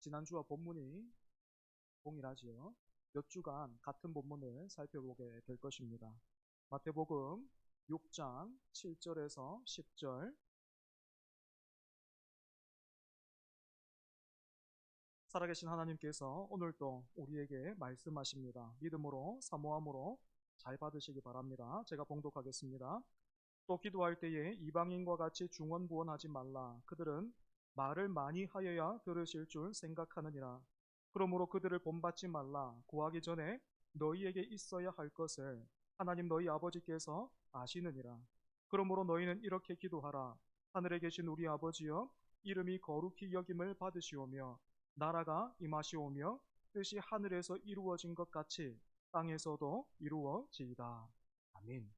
지난주와 본문이 동일하지요. 몇 주간 같은 본문을 살펴보게 될 것입니다. 마태복음 6장 7절에서 10절. 살아계신 하나님께서 오늘도 우리에게 말씀하십니다. 믿음으로 사모함으로 잘 받으시기 바랍니다. 제가 봉독하겠습니다. 또 기도할 때에 이방인과 같이 중언부언하지 말라. 그들은 말을 많이 하여야 들으실 줄 생각하느니라. 그러므로 그들을 본받지 말라. 구하기 전에 너희에게 있어야 할 것을 하나님 너희 아버지께서 아시느니라. 그러므로 너희는 이렇게 기도하라. 하늘에 계신 우리 아버지여, 이름이 거룩히 여김을 받으시오며 나라가 임하시오며 뜻이 하늘에서 이루어진 것 같이 땅에서도 이루어지이다. 아멘.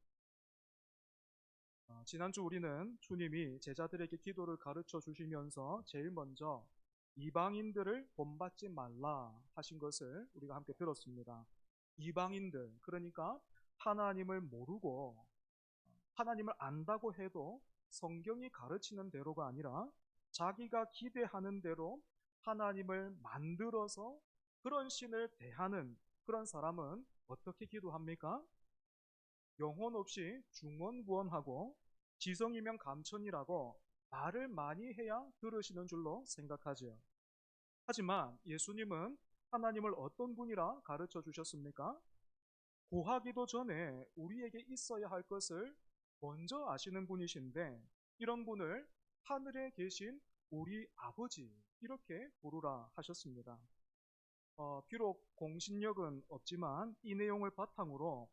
지난주 우리는 주님이 제자들에게 기도를 가르쳐 주시면서 제일 먼저 이방인들을 본받지 말라 하신 것을 우리가 함께 들었습니다. 이방인들, 그러니까 하나님을 모르고 하나님을 안다고 해도 성경이 가르치는 대로가 아니라 자기가 기대하는 대로 하나님을 만들어서 그런 신을 대하는 그런 사람은 어떻게 기도합니까? 영혼 없이 중언부언하고 지성이면 감천이라고 말을 많이 해야 들으시는 줄로 생각하지요. 하지만 예수님은 하나님을 어떤 분이라 가르쳐 주셨습니까? 구하기도 전에 우리에게 있어야 할 것을 먼저 아시는 분이신데 이런 분을 하늘에 계신 우리 아버지 이렇게 부르라 하셨습니다. 비록 공신력은 없지만 이 내용을 바탕으로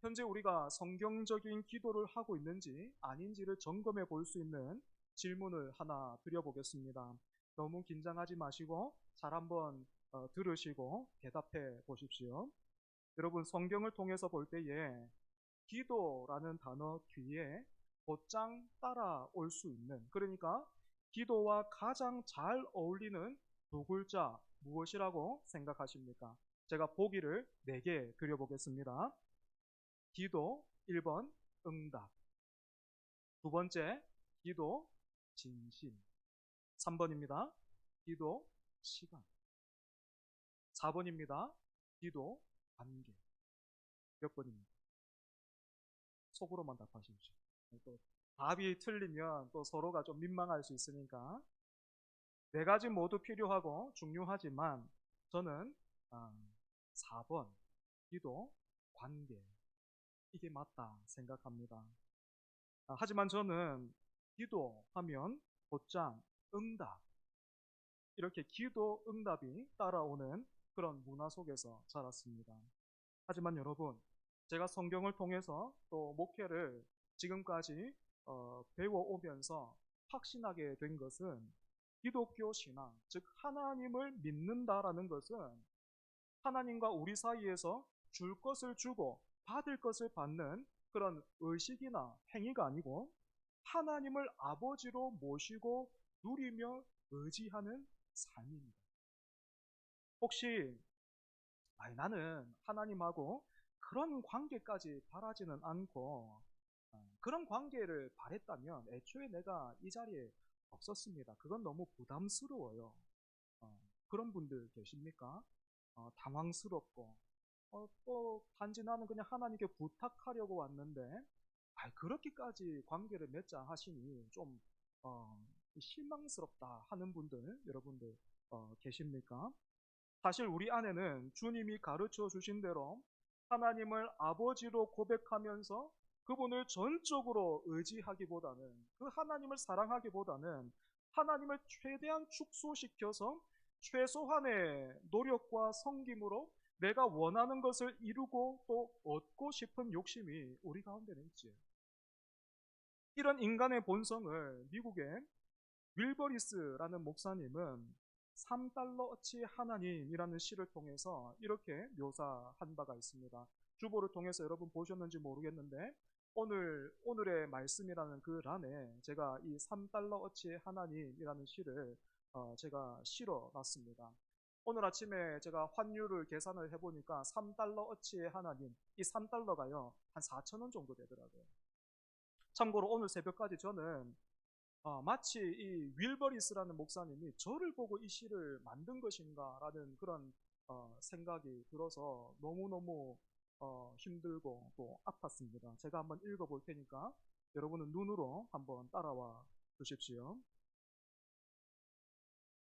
현재 우리가 성경적인 기도를 하고 있는지 아닌지를 점검해 볼 수 있는 질문을 하나 드려보겠습니다. 너무 긴장하지 마시고 잘 한번 들으시고 대답해 보십시오. 여러분, 성경을 통해서 볼 때에 기도라는 단어 뒤에 곧장 따라올 수 있는, 그러니까 기도와 가장 잘 어울리는 두 글자 무엇이라고 생각하십니까? 제가 보기를 4개 드려보겠습니다. 기도 1번 응답, 두 번째 기도 진심, 3번입니다. 기도 시간, 4번입니다. 기도 관계. 몇 번입니다. 속으로만 답하십시오. 또 답이 틀리면 또 서로가 좀 민망할 수 있으니까 4가지 모두 필요하고 중요하지만 저는 4번 기도 관계 이게 맞다 생각합니다. 하지만 저는 기도하면 곧장 응답, 이렇게 기도 응답이 따라오는 그런 문화 속에서 자랐습니다. 하지만 여러분, 제가 성경을 통해서 또 목회를 지금까지 배워오면서 확신하게 된 것은 기독교 신앙, 즉 하나님을 믿는다라는 것은 하나님과 우리 사이에서 줄 것을 주고 받을 것을 받는 그런 의식이나 행위가 아니고 하나님을 아버지로 모시고 누리며 의지하는 삶입니다. 혹시 나는 하나님하고 그런 관계까지 바라지는 않고 그런 관계를 바랬다면 애초에 내가 이 자리에 없었습니다. 그건 너무 부담스러워요. 그런 분들 계십니까? 당황스럽고 또 단지 나는 그냥 하나님께 부탁하려고 왔는데 그렇게까지 관계를 맺자 하시니 좀 실망스럽다 하는 분들 여러분들 계십니까? 사실 우리 안에는 주님이 가르쳐 주신 대로 하나님을 아버지로 고백하면서 그분을 전적으로 의지하기보다는, 그 하나님을 사랑하기보다는 하나님을 최대한 축소시켜서 최소한의 노력과 섬김으로 내가 원하는 것을 이루고 또 얻고 싶은 욕심이 우리 가운데는 있지요. 이런 인간의 본성을 미국의 윌버리스라는 목사님은 3달러어치 하나님이라는 시를 통해서 이렇게 묘사한 바가 있습니다. 주보를 통해서 여러분 보셨는지 모르겠는데 오늘의 말씀이라는 그 란에 제가 이 3달러어치 하나님이라는 시를 제가 실어 놨습니다. 오늘 아침에 제가 환율을 계산을 해보니까 3달러어치의 하나님, 이 3달러가요 한 4,000원 정도 되더라고요. 참고로 오늘 새벽까지 저는 마치 이 윌버리스라는 목사님이 저를 보고 이 시를 만든 것인가라는 그런 생각이 들어서 너무너무 힘들고 또 아팠습니다. 제가 한번 읽어볼 테니까 여러분은 눈으로 한번 따라와 주십시오.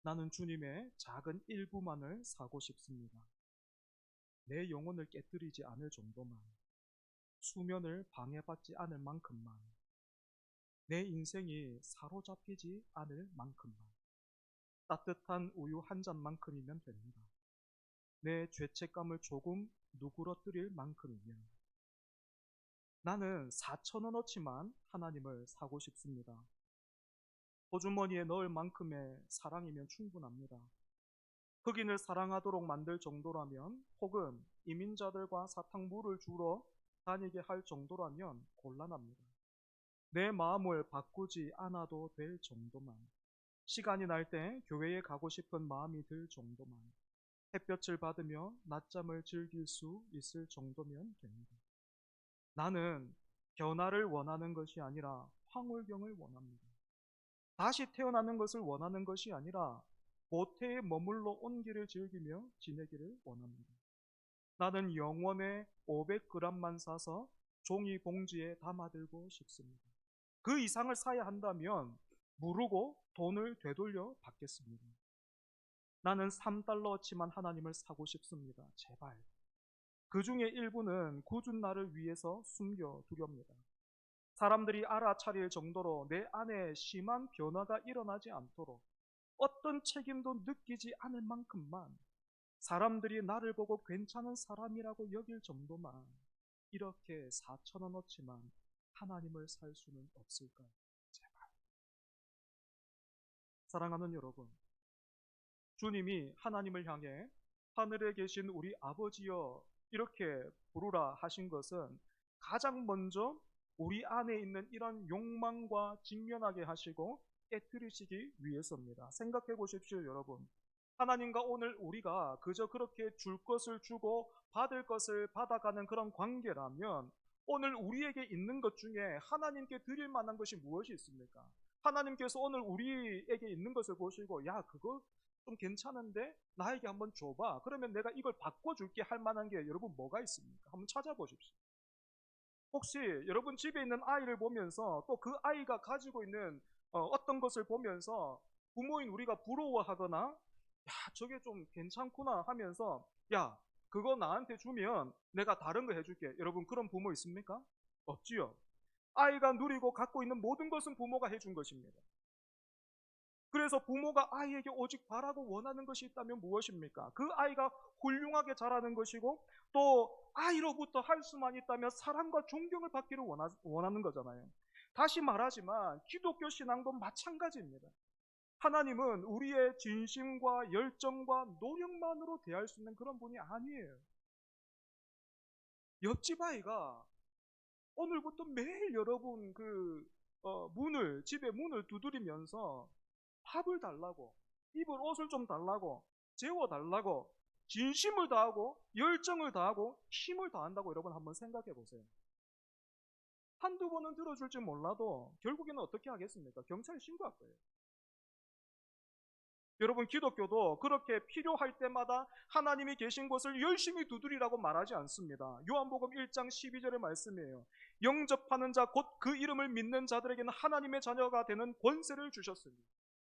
나는 주님의 작은 일부만을 사고 싶습니다. 내 영혼을 깨뜨리지 않을 정도만, 수면을 방해받지 않을 만큼만, 내 인생이 사로잡히지 않을 만큼만, 따뜻한 우유 한 잔만큼이면 됩니다. 내 죄책감을 조금 누그러뜨릴 만큼이면 나는 4,000원어치만 하나님을 사고 싶습니다. 호주머니에 넣을 만큼의 사랑이면 충분합니다. 흑인을 사랑하도록 만들 정도라면, 혹은 이민자들과 사탕물을 주러 다니게 할 정도라면 곤란합니다. 내 마음을 바꾸지 않아도 될 정도만, 시간이 날 때 교회에 가고 싶은 마음이 들 정도만, 햇볕을 받으며 낮잠을 즐길 수 있을 정도면 됩니다. 나는 변화를 원하는 것이 아니라 황홀경을 원합니다. 다시 태어나는 것을 원하는 것이 아니라 모태에 머물러 온 길을 즐기며 지내기를 원합니다. 나는 영원에 500g만 사서 종이 봉지에 담아들고 싶습니다. 그 이상을 사야 한다면 무르고 돈을 되돌려 받겠습니다. 나는 3달러어치만 하나님을 사고 싶습니다. 제발. 그 중에 일부는 굳은 나를 위해서 숨겨두렵니다. 사람들이 알아차릴 정도로 내 안에 심한 변화가 일어나지 않도록, 어떤 책임도 느끼지 않을 만큼만, 사람들이 나를 보고 괜찮은 사람이라고 여길 정도만, 이렇게 4,000원어치만 하나님을 살 수는 없을까요? 제발. 사랑하는 여러분, 주님이 하나님을 향해 하늘에 계신 우리 아버지여 이렇게 부르라 하신 것은 가장 먼저 우리 안에 있는 이런 욕망과 직면하게 하시고 깨뜨리시기 위해서입니다. 생각해 보십시오, 여러분. 하나님과 오늘 우리가 그저 그렇게 줄 것을 주고 받을 것을 받아가는 그런 관계라면, 오늘 우리에게 있는 것 중에 하나님께 드릴 만한 것이 무엇이 있습니까? 하나님께서 오늘 우리에게 있는 것을 보시고, 야, 그거 좀 괜찮은데 나에게 한번 줘봐. 그러면 내가 이걸 바꿔줄게 할 만한 게 여러분 뭐가 있습니까? 한번 찾아보십시오. 혹시 여러분 집에 있는 아이를 보면서 또 그 아이가 가지고 있는 어떤 것을 보면서 부모인 우리가 부러워하거나, 야, 저게 좀 괜찮구나 하면서, 야, 그거 나한테 주면 내가 다른 거 해줄게. 여러분 그런 부모 있습니까? 없지요. 아이가 누리고 갖고 있는 모든 것은 부모가 해준 것입니다. 그래서 부모가 아이에게 오직 바라고 원하는 것이 있다면 무엇입니까? 그 아이가 훌륭하게 자라는 것이고, 또 아이로부터 할 수만 있다면 사랑과 존경을 받기를 원하는 거잖아요. 다시 말하지만 기독교 신앙도 마찬가지입니다. 하나님은 우리의 진심과 열정과 노력만으로 대할 수 있는 그런 분이 아니에요. 옆집 아이가 오늘부터 매일 여러분 집에 문을 두드리면서 밥을 달라고, 입을 옷을 좀 달라고, 재워달라고, 진심을 다하고 열정을 다하고 힘을 다한다고 여러분 한번 생각해 보세요. 한두 번은 들어줄지 몰라도 결국에는 어떻게 하겠습니까? 경찰에 신고할 거예요. 여러분 기독교도 그렇게 필요할 때마다 하나님이 계신 곳을 열심히 두드리라고 말하지 않습니다. 요한복음 1장 12절의 말씀이에요. 영접하는 자 곧 그 이름을 믿는 자들에게는 하나님의 자녀가 되는 권세를 주셨으니.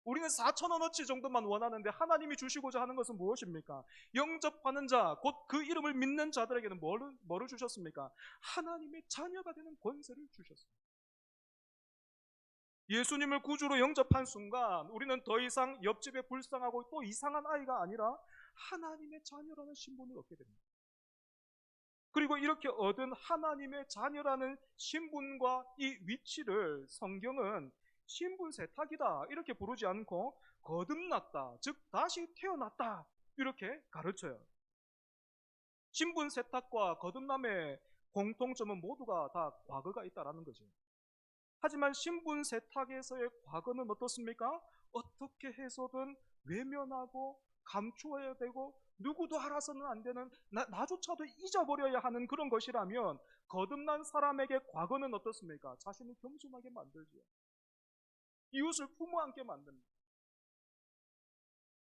우리는 4,000원어치 정도만 원하는데 하나님이 주시고자 하는 것은 무엇입니까? 영접하는 자 곧 그 이름을 믿는 자들에게는 뭐를 주셨습니까? 하나님의 자녀가 되는 권세를 주셨습니다. 예수님을 구주로 영접한 순간 우리는 더 이상 옆집에 불쌍하고 또 이상한 아이가 아니라 하나님의 자녀라는 신분을 얻게 됩니다. 그리고 이렇게 얻은 하나님의 자녀라는 신분과 이 위치를 성경은 신분 세탁이다 이렇게 부르지 않고 거듭났다, 즉 다시 태어났다 이렇게 가르쳐요. 신분 세탁과 거듭남의 공통점은 모두가 다 과거가 있다라는 거죠. 하지만 신분 세탁에서의 과거는 어떻습니까? 어떻게 해서든 외면하고 감추어야 되고 누구도 알아서는 안 되는, 나조차도 잊어버려야 하는 그런 것이라면, 거듭난 사람에게 과거는 어떻습니까? 자신을 겸손하게 만들지요. 이웃을 부모 함께 만듭니다.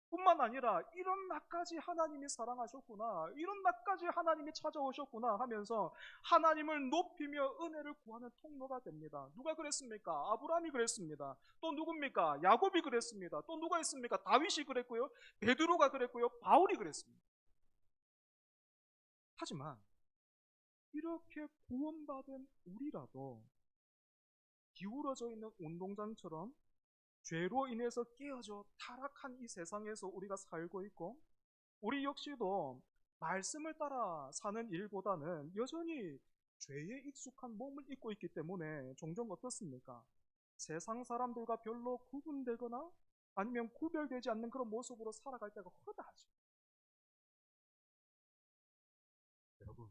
뿐만 아니라 이런 나까지 하나님이 사랑하셨구나, 이런 나까지 하나님이 찾아오셨구나 하면서 하나님을 높이며 은혜를 구하는 통로가 됩니다. 누가 그랬습니까? 아브라함이 그랬습니다. 또 누굽니까? 야곱이 그랬습니다. 또 누가 있습니까? 다윗이 그랬고요, 베드로가 그랬고요, 바울이 그랬습니다. 하지만 이렇게 구원받은 우리라도 기울어져 있는 운동장처럼 죄로 인해서 깨어져 타락한 이 세상에서 우리가 살고 있고, 우리 역시도 말씀을 따라 사는 일보다는 여전히 죄에 익숙한 몸을 입고 있기 때문에 종종 어떻습니까? 세상 사람들과 별로 구분되거나 아니면 구별되지 않는 그런 모습으로 살아갈 때가 허다하죠. 여러분,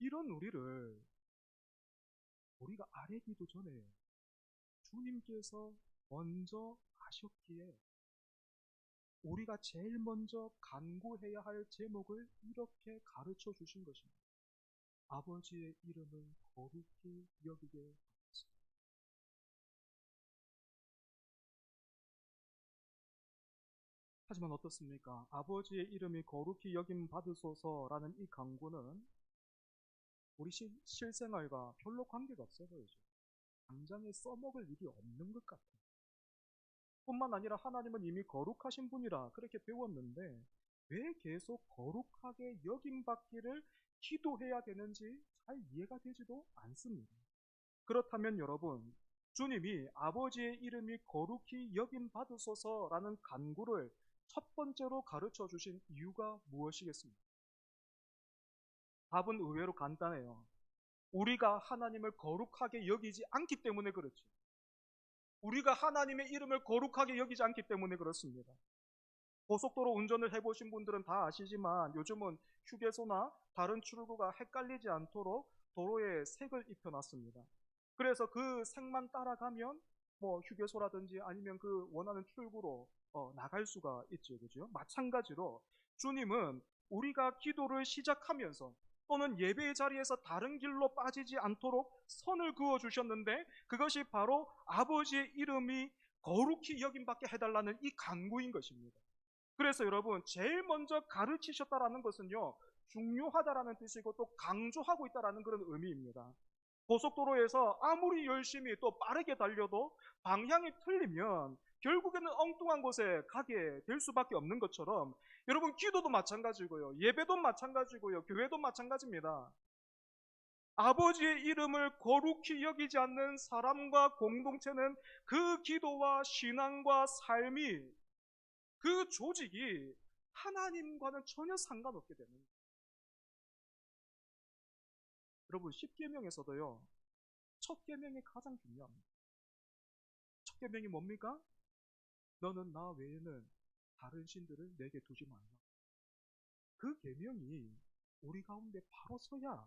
이런 우리가 아뢰기도 전에 주님께서 먼저 아셨기에 우리가 제일 먼저 간구해야 할 제목을 이렇게 가르쳐 주신 것입니다. 아버지의 이름을 거룩히 여기게 하소서. 하지만 어떻습니까? 아버지의 이름이 거룩히 여김 받으소서라는 이 간구는 우리 실생활과 별로 관계가 없어 보이죠. 당장에 써먹을 일이 없는 것 같아요. 뿐만 아니라 하나님은 이미 거룩하신 분이라 그렇게 배웠는데 왜 계속 거룩하게 여김받기를 기도해야 되는지 잘 이해가 되지도 않습니다. 그렇다면 여러분, 주님이 아버지의 이름이 거룩히 여김받으소서라는 간구를 첫 번째로 가르쳐 주신 이유가 무엇이겠습니까? 답은 의외로 간단해요. 우리가 하나님을 거룩하게 여기지 않기 때문에 그렇죠. 우리가 하나님의 이름을 거룩하게 여기지 않기 때문에 그렇습니다. 고속도로 운전을 해보신 분들은 다 아시지만 요즘은 휴게소나 다른 출구가 헷갈리지 않도록 도로에 색을 입혀놨습니다. 그래서 그 색만 따라가면 뭐 휴게소라든지 아니면 그 원하는 출구로 나갈 수가 있죠. 그죠? 마찬가지로 주님은 우리가 기도를 시작하면서 또는 예배의 자리에서 다른 길로 빠지지 않도록 선을 그어 주셨는데 그것이 바로 아버지의 이름이 거룩히 여김받게 해달라는 이 간구인 것입니다. 그래서 여러분, 제일 먼저 가르치셨다라는 것은요, 중요하다라는 뜻이고 또 강조하고 있다라는 그런 의미입니다. 고속도로에서 아무리 열심히 또 빠르게 달려도 방향이 틀리면 결국에는 엉뚱한 곳에 가게 될 수밖에 없는 것처럼 여러분, 기도도 마찬가지고요, 예배도 마찬가지고요, 교회도 마찬가지입니다. 아버지의 이름을 거룩히 여기지 않는 사람과 공동체는 그 기도와 신앙과 삶이, 그 조직이 하나님과는 전혀 상관없게 되는 거예요. 여러분, 십계명에서도요, 첫 계명이 가장 중요합니다. 첫 계명이 뭡니까? 너는 나 외에는 다른 신들을 내게 두지 말라. 그 계명이 우리 가운데 바로 서야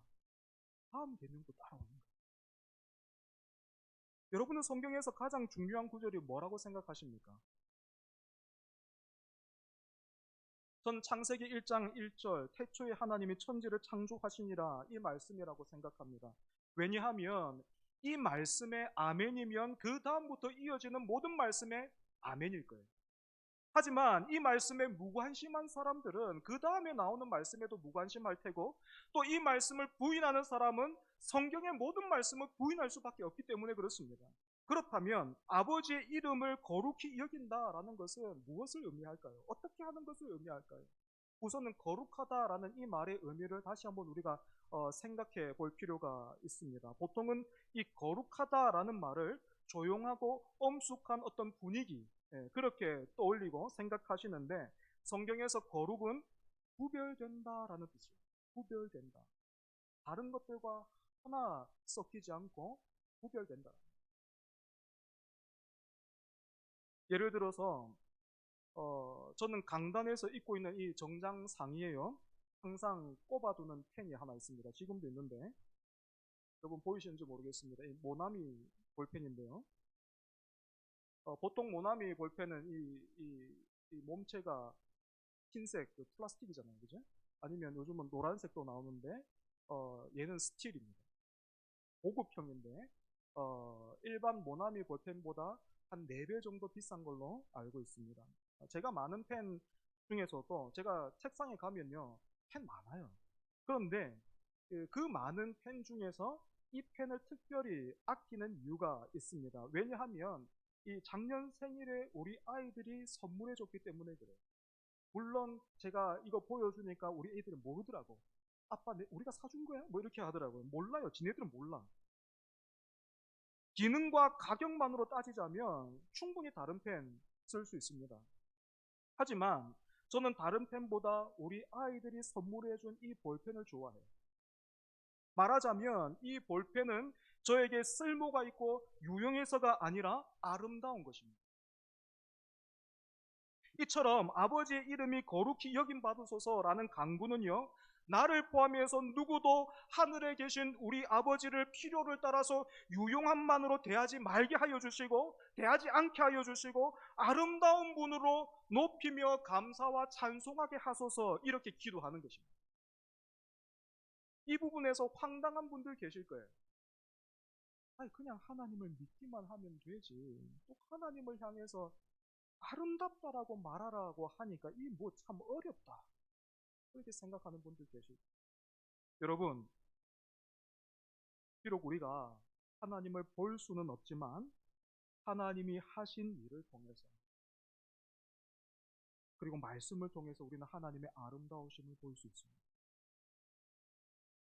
다음 계명도 따라오는 거예요. 여러분은 성경에서 가장 중요한 구절이 뭐라고 생각하십니까? 전 창세기 1장 1절 태초에 하나님이 천지를 창조하시니라 이 말씀이라고 생각합니다. 왜냐하면 이 말씀의 아멘이면 그 다음부터 이어지는 모든 말씀의 아멘일 거예요. 하지만 이 말씀에 무관심한 사람들은 그 다음에 나오는 말씀에도 무관심할 테고 또 이 말씀을 부인하는 사람은 성경의 모든 말씀을 부인할 수밖에 없기 때문에 그렇습니다. 그렇다면 아버지의 이름을 거룩히 여긴다라는 것은 무엇을 의미할까요? 어떻게 하는 것을 의미할까요? 우선은 거룩하다라는 이 말의 의미를 다시 한번 우리가 생각해 볼 필요가 있습니다. 보통은 이 거룩하다라는 말을 조용하고 엄숙한 어떤 분위기, 그렇게 떠올리고 생각하시는데 성경에서 거룩은 구별된다라는 뜻이에요. 구별된다. 다른 것들과 하나 섞이지 않고 구별된다. 예를 들어서 저는 강단에서 입고 있는 이 정장 상의에요, 항상 꼽아두는 펜이 하나 있습니다. 지금도 있는데 여러분 보이시는지 모르겠습니다. 이 모나미 볼펜인데요. 보통 모나미 볼펜은 이 몸체가 흰색 그 플라스틱이잖아요, 그죠? 아니면 요즘은 노란색도 나오는데 얘는 스틸입니다. 고급형인데 일반 모나미 볼펜보다 한 4배 정도 비싼 걸로 알고 있습니다. 제가 많은 펜 중에서도 제가 책상에 가면요, 펜 많아요. 그런데 그 많은 펜 중에서 이 펜을 특별히 아끼는 이유가 있습니다. 왜냐하면 이 작년 생일에 우리 아이들이 선물해 줬기 때문에 그래요. 물론 제가 이거 보여주니까 우리 애들은 모르더라고. 아빠, 우리가 사준 거야? 뭐 이렇게 하더라고요. 몰라요. 지네들은 몰라. 기능과 가격만으로 따지자면 충분히 다른 펜 쓸 수 있습니다. 하지만 저는 다른 펜보다 우리 아이들이 선물해준 이 볼펜을 좋아해요. 말하자면 이 볼펜은 저에게 쓸모가 있고 유용해서가 아니라 아름다운 것입니다. 이처럼 아버지의 이름이 거룩히 여김 받으소서라는 간구는요, 나를 포함해서 누구도 하늘에 계신 우리 아버지를 필요를 따라서 유용함만으로 대하지 말게 하여 주시고, 대하지 않게 하여 주시고, 아름다운 분으로 높이며 감사와 찬송하게 하소서, 이렇게 기도하는 것입니다. 이 부분에서 황당한 분들 계실 거예요. 아니, 그냥 하나님을 믿기만 하면 되지. 또 하나님을 향해서 아름답다라고 말하라고 하니까 이 뭐 참 어렵다. 그렇게 생각하는 분들 계시고. 여러분, 비록 우리가 하나님을 볼 수는 없지만 하나님이 하신 일을 통해서, 그리고 말씀을 통해서 우리는 하나님의 아름다우심을 볼 수 있습니다.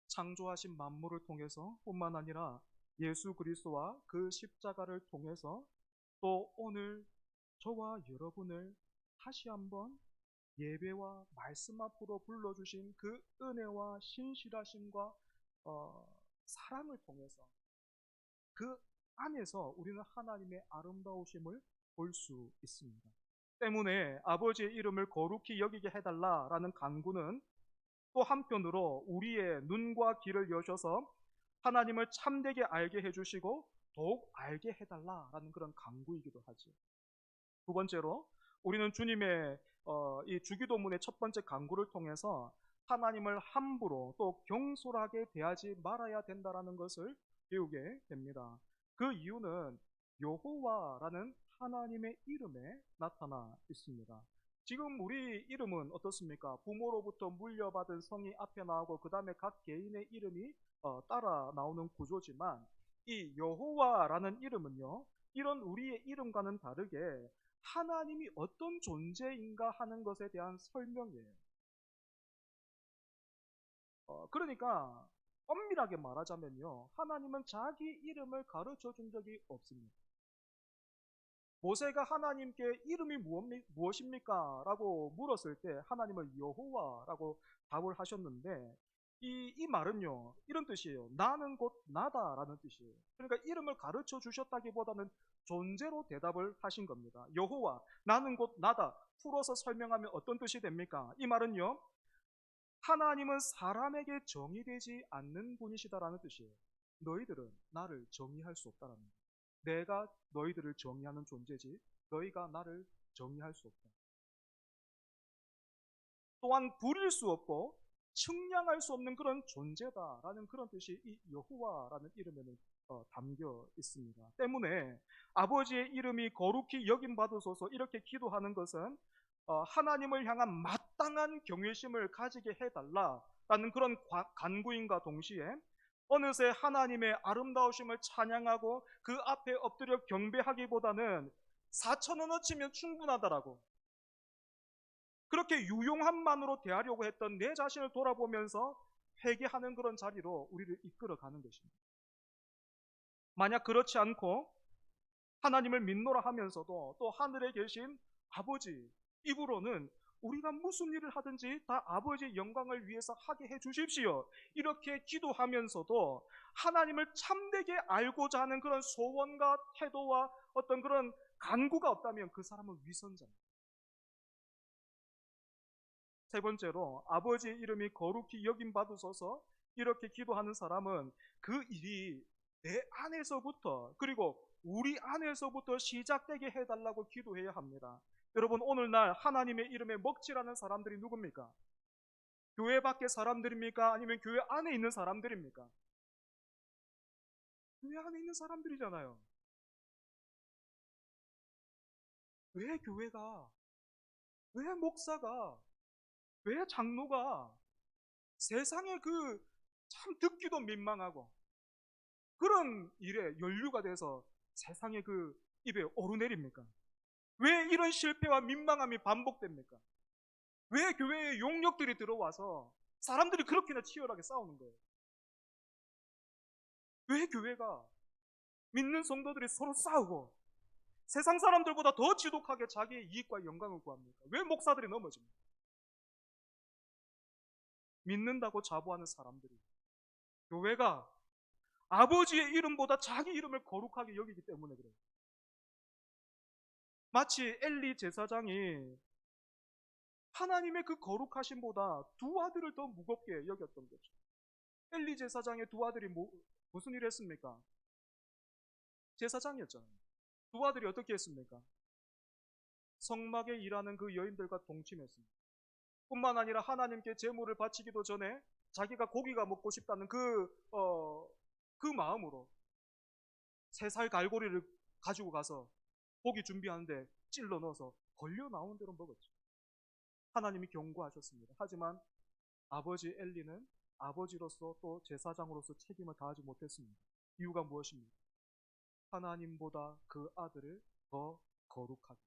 창조하신 만물을 통해서 뿐만 아니라 예수 그리스도와 그 십자가를 통해서 또 오늘 저와 여러분을 다시 한번 예배와 말씀 앞으로 불러주신 그 은혜와 신실하심과 사랑을 통해서 그 안에서 우리는 하나님의 아름다우심을 볼 수 있습니다. 때문에 아버지의 이름을 거룩히 여기게 해달라라는 간구는 또 한편으로 우리의 눈과 귀를 여셔서 하나님을 참되게 알게 해주시고 더욱 알게 해달라라는 그런 간구이기도 하죠. 두 번째로 우리는 주님의 이 주기도문의 첫 번째 간구를 통해서 하나님을 함부로 또 경솔하게 대하지 말아야 된다라는 것을 배우게 됩니다. 그 이유는 여호와라는 하나님의 이름에 나타나 있습니다. 지금 우리 이름은 어떻습니까? 부모로부터 물려받은 성이 앞에 나오고 그 다음에 각 개인의 이름이 따라 나오는 구조지만 이 여호와라는 이름은요, 이런 우리의 이름과는 다르게 하나님이 어떤 존재인가 하는 것에 대한 설명이에요. 그러니까 엄밀하게 말하자면요, 하나님은 자기 이름을 가르쳐 준 적이 없습니다. 모세가 하나님께 이름이 무엇입니까? 라고 물었을 때 하나님은 여호와라고 답을 하셨는데 이 말은요, 이런 뜻이에요. 나는 곧 나다라는 뜻이에요. 그러니까 이름을 가르쳐 주셨다기보다는 존재로 대답을 하신 겁니다. 여호와, 나는 곧 나다. 풀어서 설명하면 어떤 뜻이 됩니까? 이 말은요, 하나님은 사람에게 정의되지 않는 분이시다라는 뜻이에요. 너희들은 나를 정의할 수 없다라는 거예요. 내가 너희들을 정의하는 존재지 너희가 나를 정의할 수 없다. 또한 부릴 수 없고 측량할 수 없는 그런 존재다라는 그런 뜻이 이 여호와라는 이름에는 담겨 있습니다. 때문에 아버지의 이름이 거룩히 여김 받으소서 이렇게 기도하는 것은 하나님을 향한 마땅한 경외심을 가지게 해달라라는 그런 간구인과 동시에 어느새 하나님의 아름다우심을 찬양하고 그 앞에 엎드려 경배하기보다는 4,000원어치면 충분하다라고 그렇게 유용함만으로 대하려고 했던 내 자신을 돌아보면서 회개하는 그런 자리로 우리를 이끌어가는 것입니다. 만약 그렇지 않고 하나님을 믿노라 하면서도 또 하늘에 계신 아버지 입으로는 우리가 무슨 일을 하든지 다 아버지의 영광을 위해서 하게 해 주십시오 이렇게 기도하면서도 하나님을 참되게 알고자 하는 그런 소원과 태도와 어떤 그런 간구가 없다면 그 사람은 위선자입니다. 세 번째로 아버지의 이름이 거룩히 여김 받으소서 이렇게 기도하는 사람은 그 일이 내 안에서부터 그리고 우리 안에서부터 시작되게 해달라고 기도해야 합니다. 여러분, 오늘날 하나님의 이름에 먹칠하는 사람들이 누굽니까? 교회 밖의 사람들입니까? 아니면 교회 안에 있는 사람들입니까? 교회 안에 있는 사람들이잖아요. 왜 교회가, 왜 목사가, 왜 장로가 세상에 그 참 듣기도 민망하고 그런 일에 연루가 돼서 세상에 그 입에 오르내립니까? 왜 이런 실패와 민망함이 반복됩니까? 왜 교회에 용역들이 들어와서 사람들이 그렇게나 치열하게 싸우는 거예요? 왜 교회가 믿는 성도들이 서로 싸우고 세상 사람들보다 더 지독하게 자기의 이익과 영광을 구합니까? 왜 목사들이 넘어집니까? 믿는다고 자부하는 사람들이 교회가 아버지의 이름보다 자기 이름을 거룩하게 여기기 때문에 그래요. 마치 엘리 제사장이 하나님의 그 거룩하심보다 두 아들을 더 무겁게 여겼던 거죠. 엘리 제사장의 두 아들이 무슨 일을 했습니까? 제사장이었잖아요. 두 아들이 어떻게 했습니까? 성막에 일하는 그 여인들과 동침했습니다. 뿐만 아니라 하나님께 제물을 바치기도 전에 자기가 고기가 먹고 싶다는 그 마음으로 3살 갈고리를 가지고 가서 고기 준비하는데 찔러 넣어서 걸려 나온 대로 먹었죠. 하나님이 경고하셨습니다. 하지만 아버지 엘리는 아버지로서 또 제사장으로서 책임을 다하지 못했습니다. 이유가 무엇입니까? 하나님보다 그 아들을 더 거룩하게,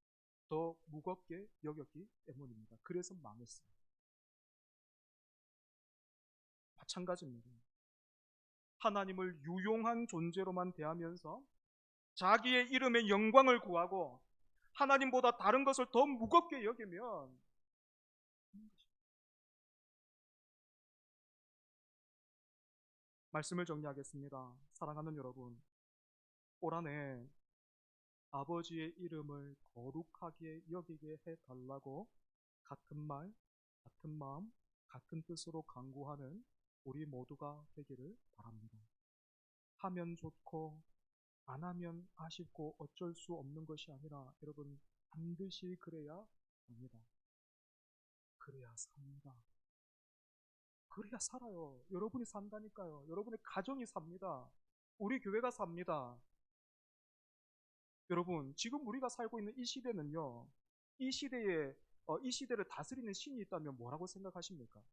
더 무겁게 여겼기 때문입니다. 그래서 망했습니다. 마찬가지입니다. 하나님을 유용한 존재로만 대하면서 자기의 이름의 영광을 구하고 하나님보다 다른 것을 더 무겁게 여기면 말씀을 정리하겠습니다. 사랑하는 여러분, 올 한해 아버지의 이름을 거룩하게 여기게 해달라고 같은 말, 같은 마음, 같은 뜻으로 간구하는 우리 모두가 되기를 바랍니다. 하면 좋고 안 하면 아쉽고 어쩔 수 없는 것이 아니라 여러분 반드시 그래야 합니다. 그래야 삽니다. 그래야 살아요. 여러분이 산다니까요. 여러분의 가정이 삽니다. 우리 교회가 삽니다. 여러분, 지금 우리가 살고 있는 이 시대는요, 이 시대에, 이 시대를 다스리는 신이 있다면 뭐라고 생각하십니까?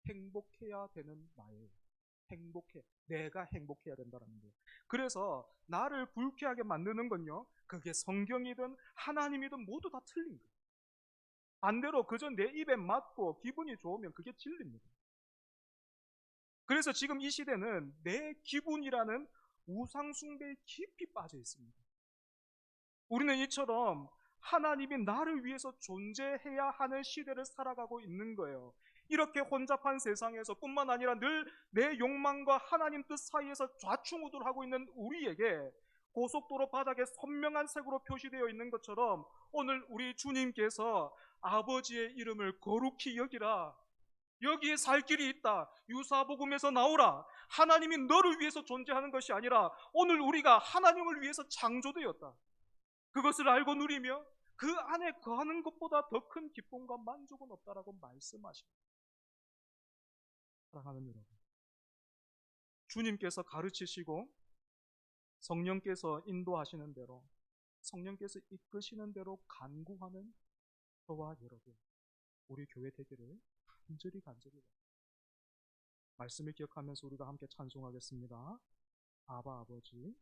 행복해야 되는 나예요. 내가 행복해야 된다는 거예요. 그래서 나를 불쾌하게 만드는 건요, 그게 성경이든 하나님이든 모두 다 틀린 거예요. 반대로 그저 내 입에 맞고 기분이 좋으면 그게 진리입니다. 그래서 지금 이 시대는 내 기분이라는 우상숭배에 깊이 빠져 있습니다. 우리는 이처럼 하나님이 나를 위해서 존재해야 하는 시대를 살아가고 있는 거예요. 이렇게 혼잡한 세상에서 뿐만 아니라 늘 내 욕망과 하나님 뜻 사이에서 좌충우돌하고 있는 우리에게 고속도로 바닥에 선명한 색으로 표시되어 있는 것처럼 오늘 우리 주님께서 아버지의 이름을 거룩히 여기라. 여기에 살 길이 있다. 유사복음에서 나오라. 하나님이 너를 위해서 존재하는 것이 아니라 오늘 우리가 하나님을 위해서 창조되었다. 그것을 알고 누리며 그 안에 거하는 것보다 더 큰 기쁨과 만족은 없다라고 말씀하십니다. 사랑하는 여러분, 주님께서 가르치시고 성령께서 인도하시는 대로, 성령께서 이끄시는 대로 간구하는 저와 여러분, 우리 교회 되기를 간절히 말씀을 기억하면서 우리가 함께 찬송하겠습니다. 아바 아버지.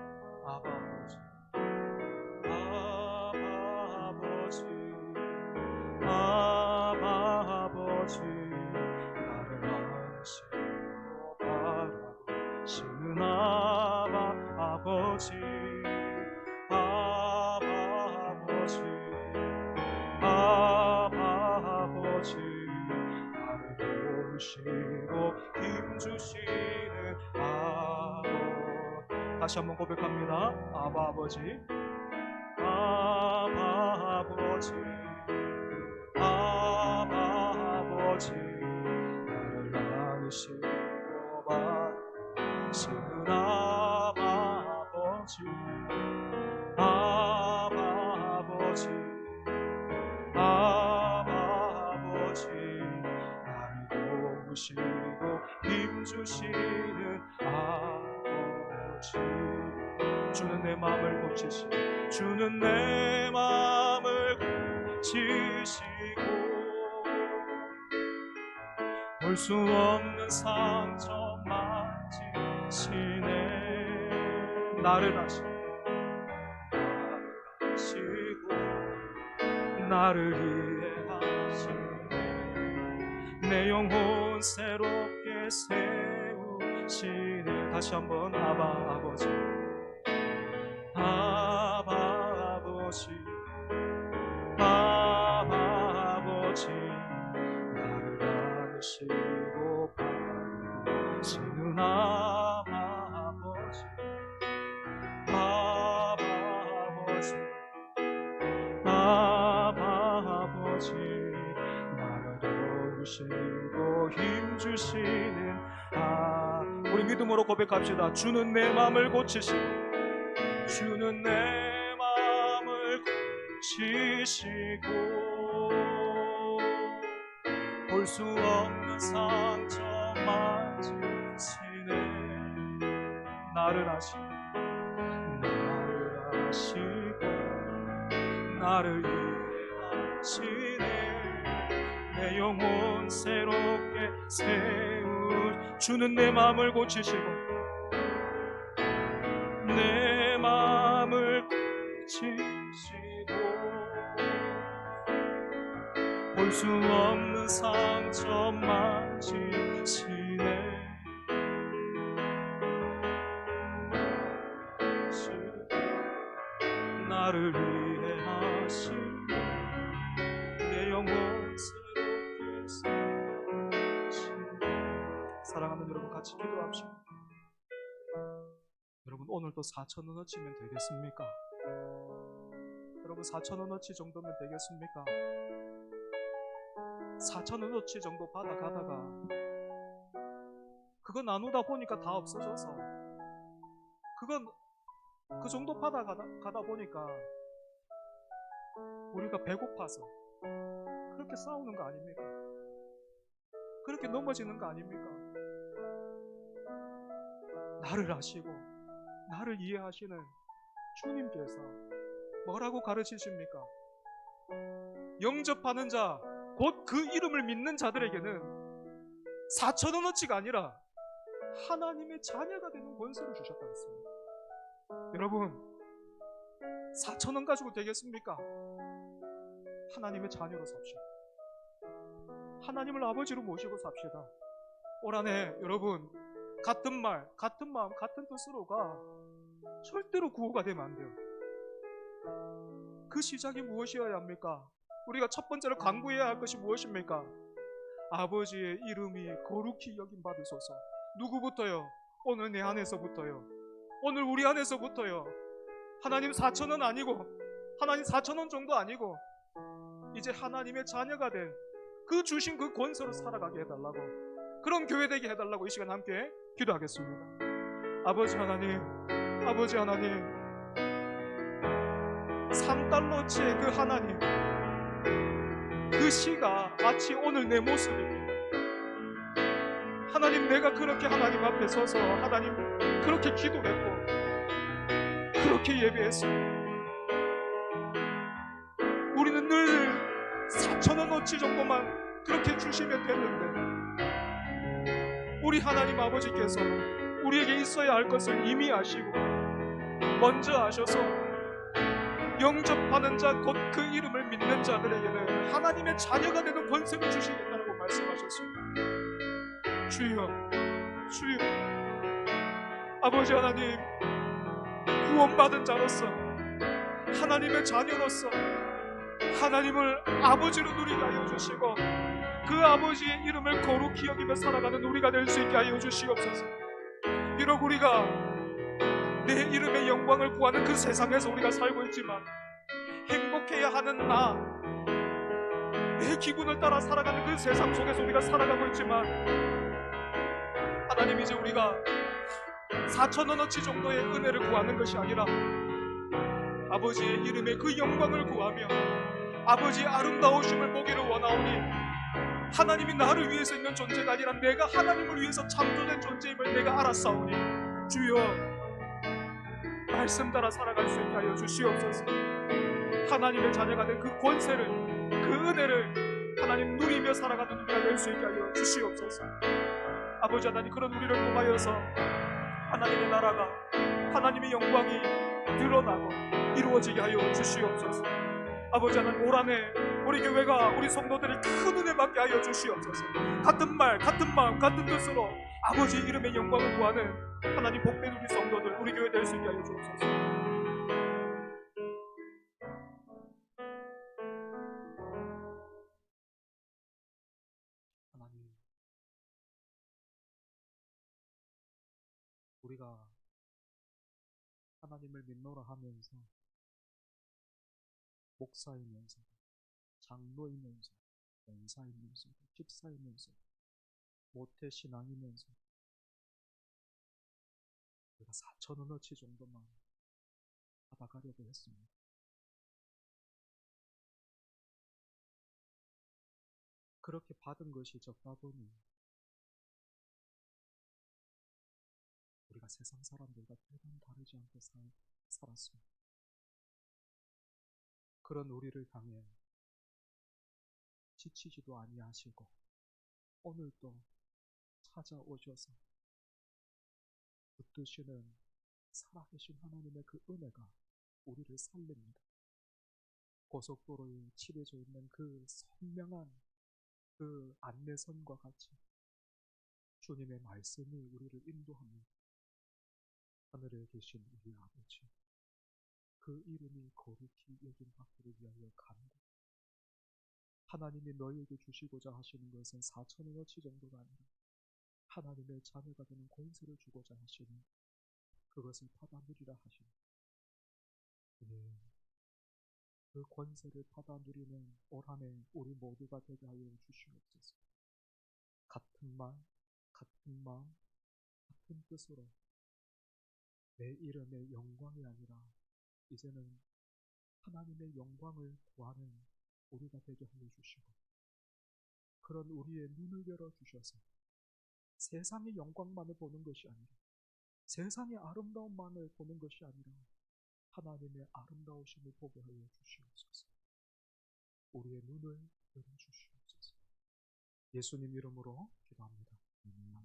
아바 아버지, 아바 아버지, 아바 아버지, 나를 아시고 바라보시는 아바 아버지, 아바 아버지, 아바 아버지, 나를 보시고 힘주시는 아버지. 다시 한번 고백합니다. 아바 아버지, 아바 아버지, 아바 아버지, 나를 안으시고 바라시는 아바 아버지, 아바 도우시고 힘주시는 아버지. 주는 내 마음을 고치시고, 주는 내 마음을 고치시고, 볼 수 없는 상처 만지시네. 나를 아시고 나를 이해하시네. 내 영혼 새롭게 세우시네. 다시 한번 아바 아버지, 아바 아버지, 아바 아버지, 나를 아시고 바라시는 아바 아버지, 아바 아버지, 아바 아버지, 나를 도우시고 힘주시는 우리 믿음으로 고백합시다. 주는 내 마음을 고치시고, 주는 내 마음을 고치시고, 볼 수 없는 상처 만지시네. 나를 아시고, 나를 아시고, 나를 이해하시네. 내 영혼 새롭게 세우. 주는 내 마음을 고치시고, 내 마음을 고치시고, 볼 수 없는 상처 만지시네. 나를 이해하시네. 내 영혼 새롭게 세우시네. 사랑하는 여러분, 같이 기도합시다. 여러분, 오늘도 4,000원어치면 되겠습니까? 여러분, 4,000원어치 정도면 되겠습니까? 4,000원어치 정도 받아가다가 그거 나누다 보니까 다 없어져서, 그건 그 정도 받아가다 보니까 우리가 배고파서 그렇게 싸우는 거 아닙니까? 그렇게 넘어지는 거 아닙니까? 나를 아시고 나를 이해하시는 주님께서 뭐라고 가르치십니까? 영접하는 자, 곧 그 이름을 믿는 자들에게는 4,000원어치가 아니라 하나님의 자녀가 되는 권세를 주셨다고 했습니다. 여러분, 4,000원 가지고 되겠습니까? 하나님의 자녀로 삽시다. 하나님을 아버지로 모시고 삽시다. 올 한해 여러분, 같은 말, 같은 마음, 같은 뜻으로가 절대로 구호가 되면 안 돼요. 그 시작이 무엇이어야 합니까? 우리가 첫 번째로 강구해야 할 것이 무엇입니까? 아버지의 이름이 거룩히 여김 받으소서. 누구부터요? 오늘 내 안에서부터요. 오늘 우리 안에서부터요. 하나님 4,000원 아니고, 하나님 4,000원 정도 아니고, 이제 하나님의 자녀가 된 그 주신 그 권세로 살아가게 해달라고, 그런 교회 되게 해달라고 이 시간 함께 기도하겠습니다. 아버지 하나님, 아버지 하나님, 3달러치의 그 하나님, 그 시가 마치 오늘 내 모습이에요. 하나님, 내가 그렇게 하나님 앞에 서서 하나님 그렇게 기도했고 그렇게 예배했습니다. 우리는 늘 4,000원어치 정도만 그렇게 주시면 됐는데, 우리 하나님 아버지께서 우리에게 있어야 할 것을 이미 아시고 먼저 아셔서 영접하는 자, 곧 그 이름을 믿는 자들에게는 하나님의 자녀가 되는 권세를 주시겠다고 말씀하셨습니다. 주여, 주여, 아버지 하나님, 구원받은 자로서, 하나님의 자녀로서 하나님을 아버지로 누리게 하여 주시고, 그 아버지의 이름을 거룩히 여기며 살아가는 우리가 될 수 있게 하여 주시옵소서. 비록 우리가 내 이름의 영광을 구하는 그 세상에서 우리가 살고 있지만, 행복해야 하는 나, 내 기분을 따라 살아가는 그 세상 속에서 우리가 살아가고 있지만, 하나님, 이제 우리가 4,000원어치 정도의 은혜를 구하는 것이 아니라 아버지의 이름의 그 영광을 구하며 아버지의 아름다우심을 보기를 원하오니 하나님이 나를 위해서 있는 존재가 아니라 내가 하나님을 위해서 창조된 존재임을 내가 알았사오니 주여 말씀 따라 살아갈 수 있게 하여 주시옵소서. 하나님의 자녀가 된 그 권세를, 그 은혜를 하나님 누리며 살아가는 우리가 될 수 있게 하여 주시옵소서. 아버지 하나님, 그런 우리를 통하여서 하나님의 나라가, 하나님의 영광이 드러나고 이루어지게 하여 주시옵소서. 아버지 하나님, 올 한해 우리 교회가, 우리 성도들이 큰 은혜 받게 하여 주시옵소서. 같은 말, 같은 마음, 같은 뜻으로 아버지 이름의 영광을 구하는 하나님 복된 우리 성도들, 우리 교회 될 수 있게 하여 주옵소서. 하나님, 우리가 하나님을 믿노라 하면서 목사이면서 장로이면서 권사이면서 집사이면서 모태신앙이면서 우리가 4,000원어치 정도만 받아가려고 했습니다. 그렇게 받은 것이 적다 보니 우리가 세상 사람들과 별반 다르지 않게 살았습니다. 그런 우리를 향해 지치지도 아니하시고 오늘도 찾아오셔서 붙드시는 살아계신 하나님의 그 은혜가 우리를 살립니다. 고속도로에 칠해져 있는 그 선명한 그 안내선과 같이 주님의 말씀이 우리를 인도합니다. 하늘에 계신 우리 아버지, 그 이름이 거룩히 여긴 받기를 위하여 간구. 하나님이 너희에게 주시고자 하시는 것은 4,000원어치 정도가 아니라 하나님의 자녀가 되는 권세를 주고자 하시니 그것을 받아 누리라 하시니, 그 권세를 받아 누리는 올 한해 우리 모두가 되게 하여 주시옵소서. 같은 말, 같은 마음, 같은 뜻으로 내 이름의 영광이 아니라 이제는 하나님의 영광을 구하는 우리가 되게 하여 주시고, 그런 우리의 눈을 열어주셔서 세상의 영광만을 보는 것이 아니라, 세상의 아름다움만을 보는 것이 아니라 하나님의 아름다우심을 보게 하여 주시옵소서. 우리의 눈을 열어주시옵소서. 예수님 이름으로 기도합니다. 아멘.